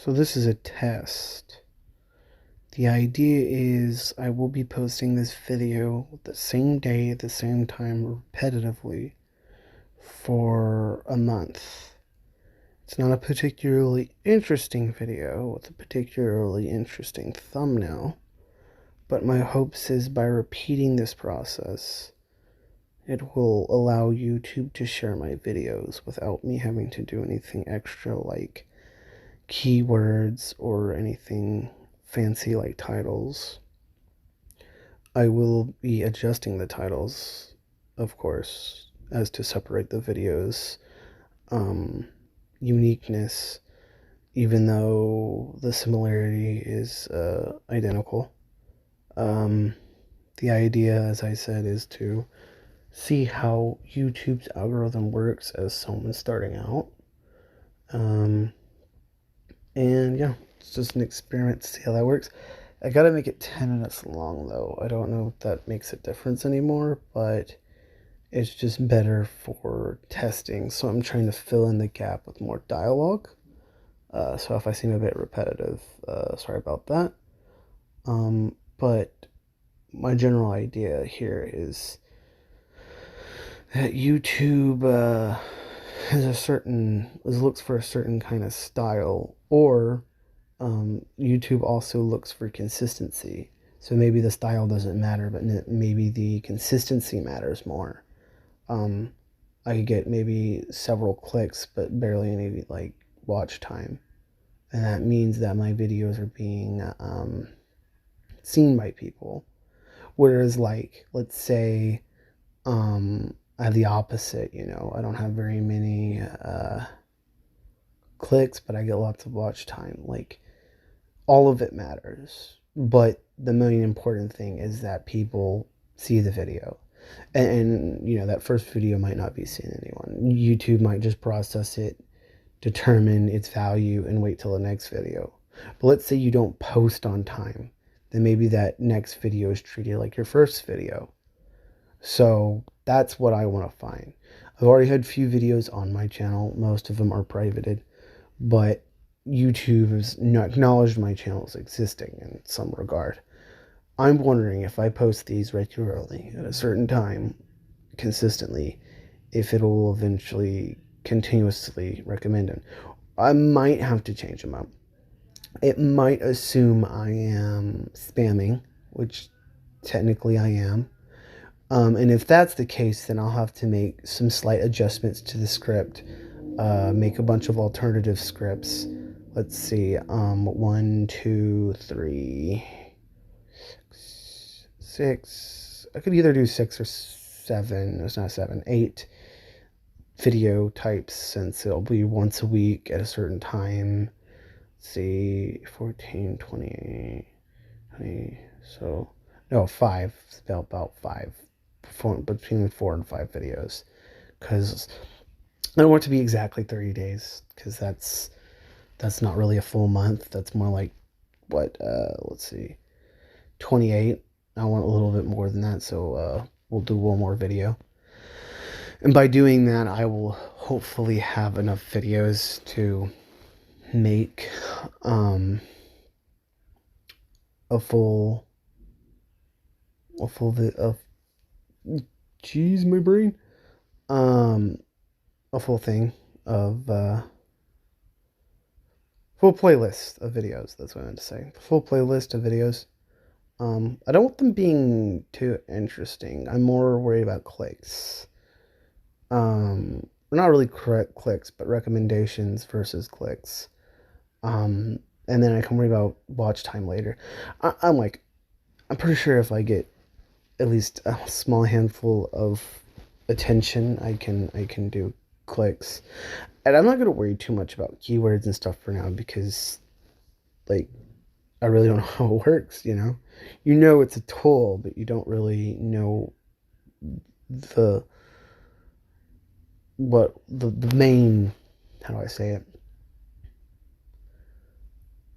So this is a test. The idea is I will be posting this video the same day, at the same time, repetitively for a month. It's not a particularly interesting video with a particularly interesting thumbnail, but my hopes is by repeating this process, it will allow YouTube to share my videos without me having to do anything extra like keywords or anything fancy like titles. I will be adjusting the titles, of course, as to separate the videos' uniqueness, even though the similarity is identical. The idea, as I said, is to see how YouTube's algorithm works as someone starting out. And yeah, it's just an experiment to see how that works. I gotta make it 10 minutes long though. I don't know if that makes a difference anymore, but it's just better for testing. So I'm trying to fill in the gap with more dialogue. So if I seem a bit repetitive, sorry about that. But my general idea here is that YouTube looks for a certain kind of style, or YouTube also looks for consistency. So maybe the style doesn't matter, but maybe the consistency matters more. I could get maybe several clicks, but barely any like watch time, and that means that my videos are being seen by people. Whereas, like, let's say I have the opposite. I don't have very many clicks, but I get lots of watch time. Like, all of it matters, but the main important thing is that people see the video. And that first video might not be seen anyone. YouTube might just process it, determine its value, and wait till the next video. But let's say you don't post on time, then maybe that next video is treated like your first video. So that's what I want to find. I've already had a few videos on my channel. Most of them are privated, but YouTube has acknowledged my channel as existing in some regard. I'm wondering if I post these regularly at a certain time, consistently, if it'll eventually continuously recommend it. I might have to change them up. It might assume I am spamming, which technically I am. And if that's the case, then I'll have to make some slight adjustments to the script, make a bunch of alternative scripts. Let's see, 1, 2, 3, 6. I could either do 6 or 7. It's not 7, 8 video types, since it'll be once a week at a certain time. Let's see, 14, 20, 20. So no, 5. About 5. Between 4 and 5 videos, because I don't want it to be exactly 30 days, because that's not really a full month. That's more like, what, let's see, 28. I want a little bit more than that, so we'll do one more video. And by doing that, I will hopefully have enough videos to make a full jeez, my brain. A full thing of full playlist of videos. That's what I meant to say. Full playlist of videos. I don't want them being too interesting. I'm more worried about clicks. Not really correct clicks, but recommendations versus clicks. And then I can worry about watch time later. I'm pretty sure if I get at least a small handful of attention, I can do clicks. And I'm not gonna worry too much about keywords and stuff for now, because like I really don't know how it works. It's a tool, but you don't really know the main, how do I say it?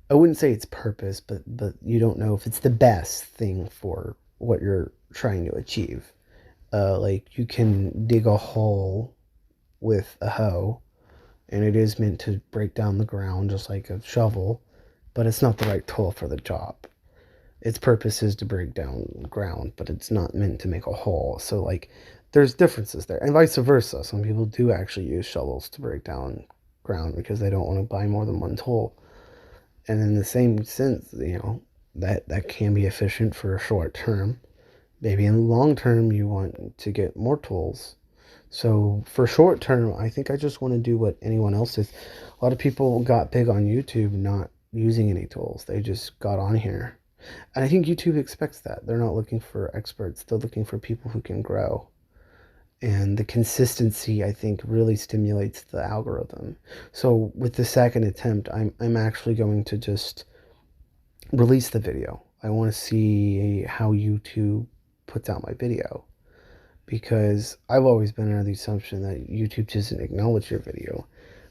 I wouldn't say its purpose, but you don't know if it's the best thing for what you're trying to achieve. Like, you can dig a hole with a hoe, and it is meant to break down the ground just like a shovel, but it's not the right tool for the job. Its purpose is to break down ground, but it's not meant to make a hole. So like there's differences there, and vice versa. Some people do actually use shovels to break down ground because they don't want to buy more than one tool. And in the same sense, that can be efficient for a short term. Maybe in the long term you want to get more tools. So for short term, I think I just want to do what anyone else is. A lot of people got big on YouTube not using any tools. They just got on here. And I think YouTube expects that. They're not looking for experts. They're looking for people who can grow. And the consistency, I think, really stimulates the algorithm. So with the second attempt, I'm actually going to just release the video. I want to see how YouTube puts out my video, because I've always been under the assumption that YouTube doesn't acknowledge your video,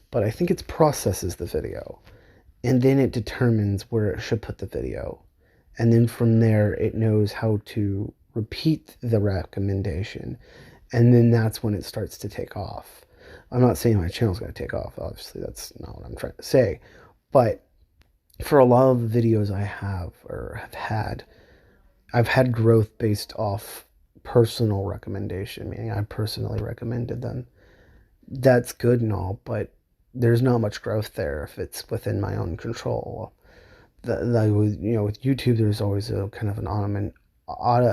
but I think it processes the video, and then it determines where it should put the video. And then from there, it knows how to repeat the recommendation. And then that's when it starts to take off. I'm not saying my channel's going to take off. Obviously, that's not what I'm trying to say. But for a lot of the videos I have or have had, I've had growth based off personal recommendation, meaning I personally recommended them. That's good and all, but there's not much growth there if it's within my own control. With YouTube, there's always a kind of an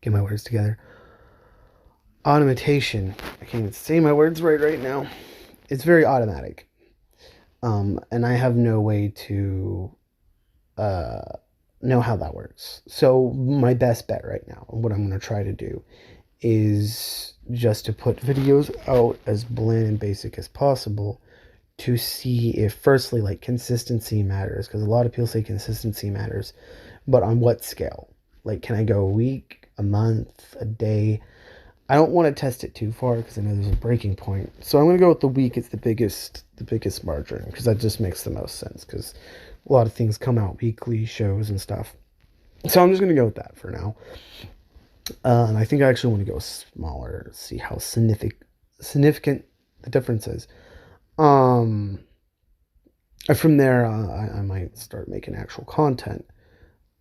get my words together. Automation. I can't even say my words right now. It's very automatic. And I have no way to know how that works. So my best bet right now, and what I'm going to try to do, is just to put videos out as bland and basic as possible, to see if, firstly, like, consistency matters, because a lot of people say consistency matters, but on what scale? Like, can I go a week, a month, a day? I don't want to test it too far because I know there's a breaking point. So I'm going to go with the week. It's the biggest margin, because that just makes the most sense, because a lot of things come out weekly, shows and stuff. So I'm just going to go with that for now. And I think I actually want to go smaller, see how significant the difference is. And from there, I might start making actual content.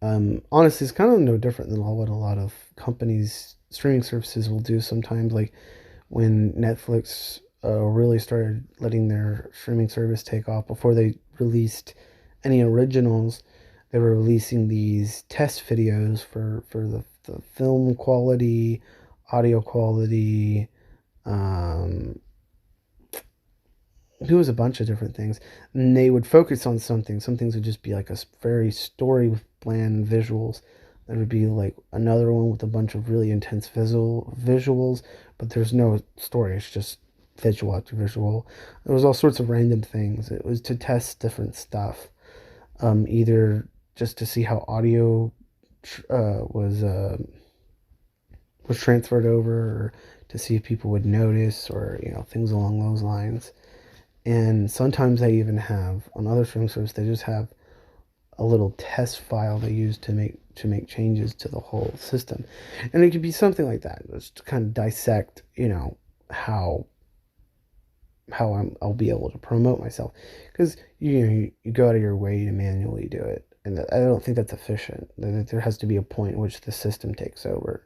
Honestly, it's kind of no different than what a lot of companies, streaming services, will do sometimes. Like when Netflix really started letting their streaming service take off, before they released any originals, they were releasing these test videos for the film quality, audio quality. It was a bunch of different things, and they would focus on something. Some things would just be like a very story with bland visuals. There would be like another one with a bunch of really intense visuals, but there's no story. It's just visual after visual. There was all sorts of random things. It was to test different stuff, either just to see how audio was transferred over, or to see if people would notice, or things along those lines. And sometimes they even have, on other streaming services, they just have a little test file they use to make changes to the whole system. And it could be something like that, just to kind of dissect, how I'll be able to promote myself. Because you go out of your way to manually do it, and I don't think that's efficient. There has to be a point in which the system takes over.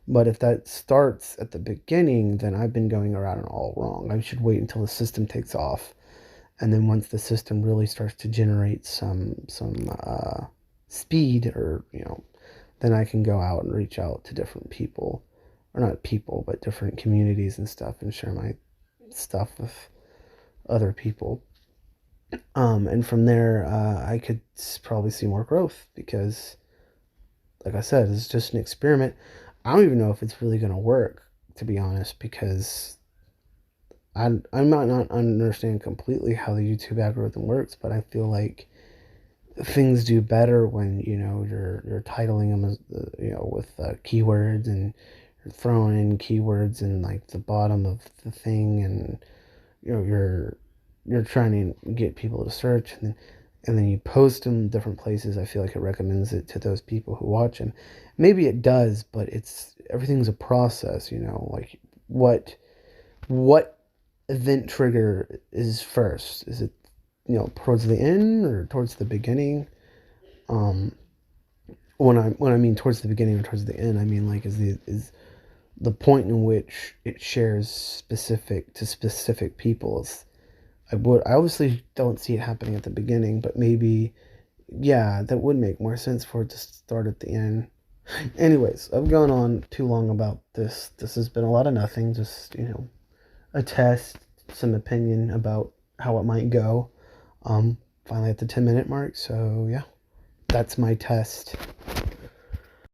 But if that starts at the beginning, then I've been going around it all wrong. I should wait until the system takes off, and then once the system really starts to generate some speed, or then I can go out and reach out to different people, or not people, but different communities and stuff, and share my stuff with other people. And from there, I could probably see more growth, because, like I said, it's just an experiment. I don't even know if it's really going to work, to be honest, because I might not understand completely how the YouTube algorithm works, but I feel like things do better when you're titling them as with keywords, and you're throwing in keywords in like the bottom of the thing, and you're trying to get people to search, and then you post them in different places. I feel like it recommends it to those people who watch them. Maybe it does, but everything's a process, like what event trigger is first? Is it, towards the end or towards the beginning? Um, when I mean towards the beginning or towards the end, I mean like is the point in which it shares specific to specific peoples. I obviously don't see it happening at the beginning, but maybe, yeah, that would make more sense for it to start at the end. Anyways, I've gone on too long about this. This has been a lot of nothing, just, a test, some opinion about how it might go. Finally at the 10-minute mark, so yeah, that's my test.